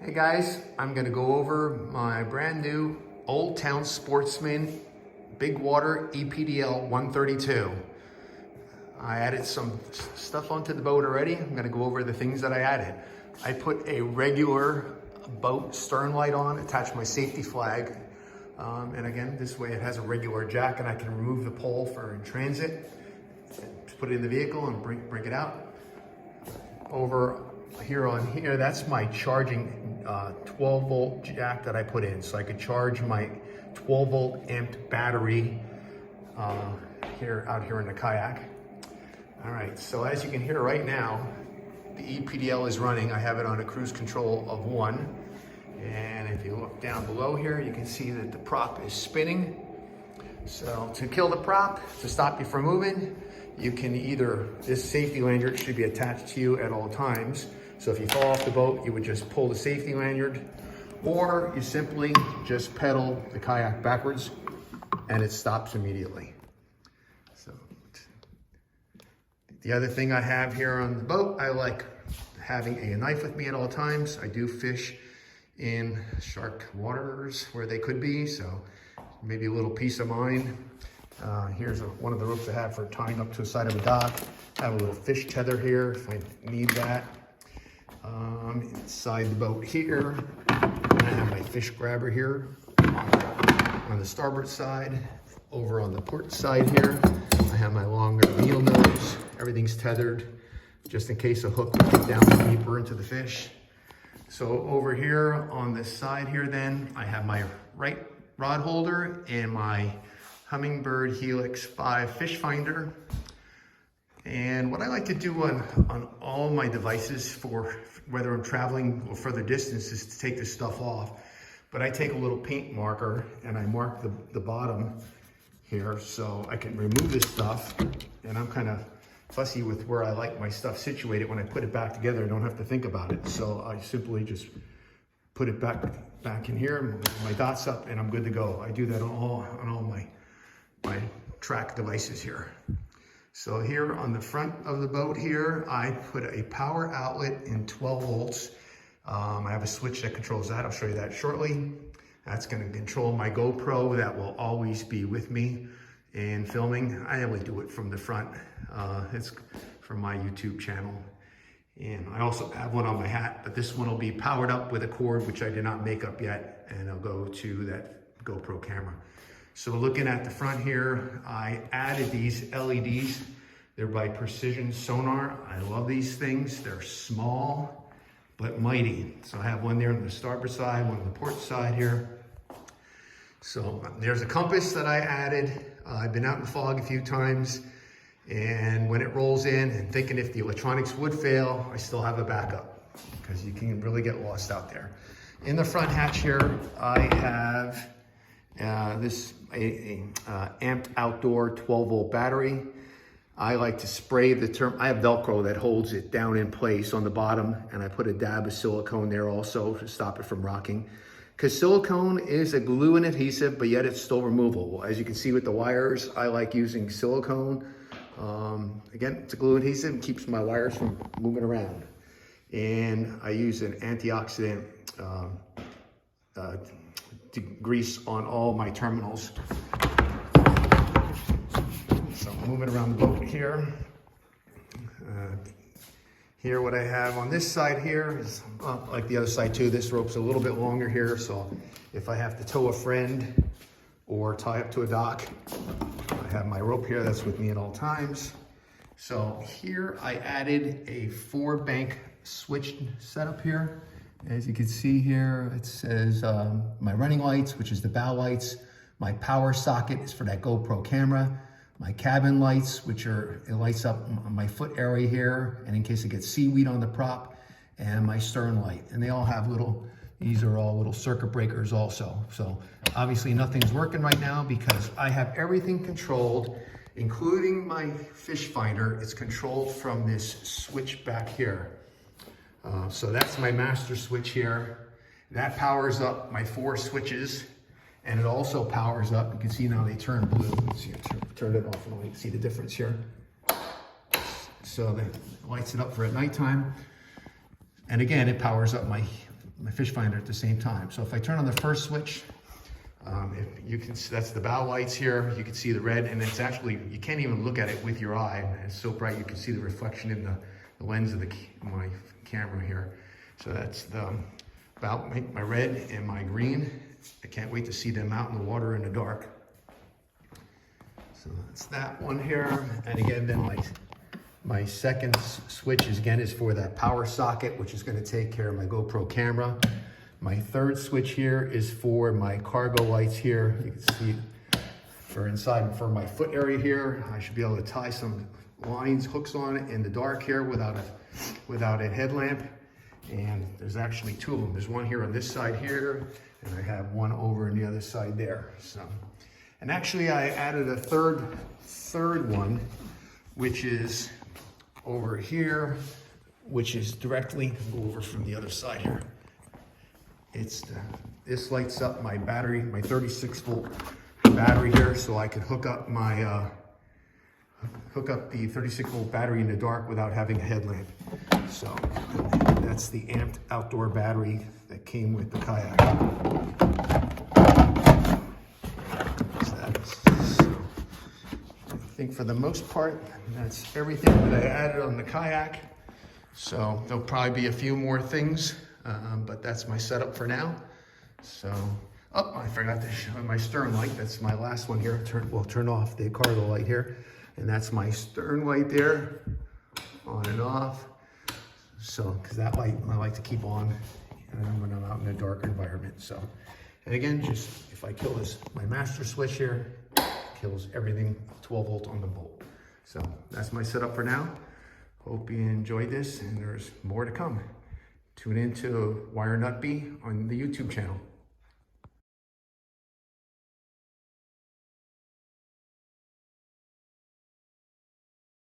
Hey guys, I'm going to go over my brand new Old Town Sportsman Bigwater ePDL 132. I added some stuff onto the boat already. I'm going to go over the things that I added. I put a regular boat stern light on, attached my safety flag. And again, this way it has a regular jack and I can remove the pole for in transit, put it in the vehicle and bring it out. Over here, that's my charging 12 volt jack that I put in, so I could charge my 12 volt amped battery out here in the Kayak. All right, so as you can hear right now, the ePDL is running. I have it on a cruise control of 1. And if you look down below here, you can see that the prop is spinning. So to kill the prop, to stop you from moving, you can either, this safety lanyard should be attached to you at all times. So if you fall off the boat, you would just pull the safety lanyard, or you simply just pedal the kayak backwards and it stops immediately. So the other thing I have here on the boat, I like having a knife with me at all times. I do fish in shark waters where they could be, so maybe a little peace of mind. Here's one of the ropes I have for tying up to the side of a dock. I have a little fish tether here if I need that. Inside the boat here, I have my fish grabber here on the starboard side. Over on the port side here, I have my longer needle nose. Everything's tethered just in case a hook would get down deeper into the fish. So over here on this side here then, I have my right rod holder and my Hummingbird Helix 5 fish finder. And what I like to do on all my devices, for whether I'm traveling or further distances, to take this stuff off. But I take a little paint marker and I mark the bottom here so I can remove this stuff. And I'm kind of fussy with where I like my stuff situated. When I put it back together, I don't have to think about it. So I simply just put it back in here, my dots up, and I'm good to go. I do that on all my track devices here. So here on the front of the boat here, I put a power outlet in 12 volts. I have a switch that controls that. I'll show you that shortly. That's going to control my GoPro that will always be with me in filming. I only do it from the front. It's from my YouTube channel. And I also have one on my hat, but this one will be powered up with a cord, which I did not make up yet, and it'll go to that GoPro camera. So looking at the front here, I added these LEDs. They're by Precision Sonar. I love these things. They're small, but mighty. So I have one there on the starboard side, one on the port side here. So there's a compass that I added. I've been out in the fog a few times, and when it rolls in, and thinking if the electronics would fail, I still have a backup, because you can really get lost out there. In the front hatch here, I have this amped outdoor 12 volt battery. I like to spray I have Velcro that holds it down in place on the bottom, and I put a dab of silicone there also to stop it from rocking. Because silicone is a glue and adhesive, but yet it's still removable. As you can see with the wires, I like using silicone. Again, it's a glue adhesive, keeps my wires from moving around. And I use an antioxidant grease on all my terminals. So I'm moving around the boat here. Here, what I have on this side here is, like the other side too, this rope's a little bit longer here, so if I have to tow a friend or tie up to a dock, I have my rope here that's with me at all times. So here I added a 4-bank switch setup here. As you can see here, it says my running lights, which is the bow lights. My power socket is for that GoPro camera. My cabin lights, which it lights up my foot area here, and in case it gets seaweed on the prop, and my stern light. And they all have these are all little circuit breakers also. So obviously nothing's working right now because I have everything controlled, including my fish finder. It's controlled from this switch back here. So that's my master switch here. That powers up my 4 switches, and it also powers up. You can see now they turn blue. Let's see, turn it off and you can see the difference here. So that lights it up for at nighttime. And again, it powers up my my fish finder at the same time. So if I turn on the first switch, if you can, that's the bow lights here. You can see the red, and it's actually, you can't even look at it with your eye. It's so bright you can see the reflection in the lens of my camera here. So that's the my red and my green. I can't wait to see them out in the water in the dark. So that's that one here. And again, then my second switch is for that power socket, which is going to take care of my GoPro camera. My third switch here is for my cargo lights here. You can see for inside, for my foot area here. I should be able to tie some lines, hooks on it in the dark here without a headlamp. And there's actually two of them. There's one here on this side here, and I have one over on the other side there. So, and actually I added a third one, which is over here, which is directly over from the other side here. This lights up my battery, my 36-volt battery here, so I could hook up the 36-volt battery in the dark without having a headlamp. So that's the amped outdoor battery that came with the Kayak. So I think for the most part, that's everything that I added on the Kayak. So there'll probably be a few more things, but that's my setup for now. So, oh, I forgot to show my stern light. That's my last one here. We'll turn off the cargo light here. And that's my stern light there, on and off. So, because that light I like to keep on when I'm out in a dark environment. So, and again, just if I kill my master switch here, kills everything 12 volt on the bolt. So that's my setup for now. Hope you enjoyed this, and there's more to come. Tune in to Wire Nut Bee on the YouTube channel.